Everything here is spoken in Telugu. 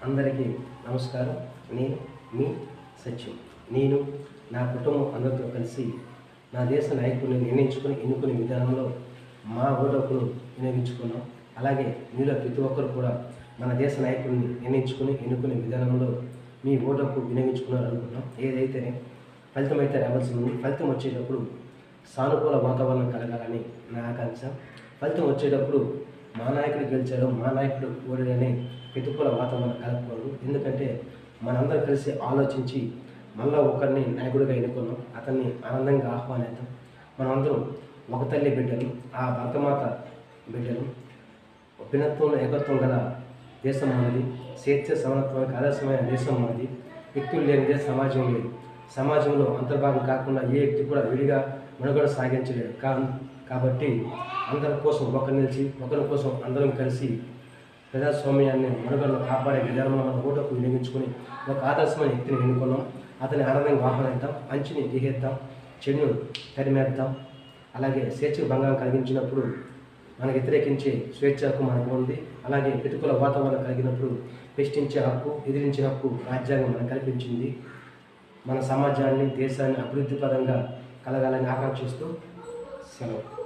అందరికీ నమస్కారం. నేను మీ సత్యం. నేను నా కుటుంబం అందరితో కలిసి నా దేశ నాయకుడిని ఎన్నుకునే విధానంలో మా ఓటకును వినియోగించుకున్నాం. అలాగే మీలో ప్రతి ఒక్కరు కూడా మన దేశ నాయకుడిని ఎన్నుకునే విధానంలో మీ ఓటకు వినియోగించుకున్నారు అనుకున్నాం. ఏదైతేనే ఫలితం అయితే రావాల్సి ఉంది. ఫలితం వచ్చేటప్పుడు సానుకూల వాతావరణం కలగాలని నా ఆకాంక్ష. ఫలితం వచ్చేటప్పుడు మా నాయకుడు గెలిచాడు, మా నాయకుడు ఓడిడని ప్రతికూల వాతావరణం కలగకూడదు. ఎందుకంటే మనందరం కలిసి ఆలోచించి మళ్ళీ ఒకరిని నాయకుడిగా ఎన్నుకున్నాం. అతన్ని ఆనందంగా ఆహ్వానిద్దాం. మనమందరం ఒక తల్లి బిడ్డలు, ఆ భరతమాత బిడ్డలు. భిన్నత్వంలో ఏకత్వం గల దేశం మనది. స్వేచ్ఛ సమానత్వానికి ఆదర్శమైన దేశం మనది. వ్యక్తులు లేనిదే సమాజం లేదు. సమాజంలో అంతర్భాగం కాకుండా ఏ వ్యక్తి కూడా విడిగా మనుగడ సాగించలేడు. కాబట్టి అందరి కోసం ఒకరు నిలిచి ఒకరి కోసం అందరం కలిసి ప్రజాస్వామ్యాన్ని మనుగడను కాపాడే విధానంలో మన ఓటుకు వినియోగించుకొని ఒక ఆదర్శమైన వ్యక్తిని ఎన్నుకున్నాం. అతని ఆనందంగా ఆహ్వానిద్దాం, మంచిని దిగేద్దాం, చెడును తరిమేద్దాం. అలాగే స్వేచ్ఛకు భంగం కలిగించినప్పుడు మనకు వ్యతిరేకించే స్వేచ్ఛ హక్కు మనకు ఉంది. అలాగే ప్రతికూల వాతావరణం కలిగినప్పుడు ప్రశ్నించే హక్కు, ఎదిరించే హక్కు రాజ్యాంగం మనకు కల్పించింది. మన సమాజాన్ని, దేశాన్ని అభివృద్ధి పరంగా కలగాలని ఆకాంక్షిస్తూ సెలవు.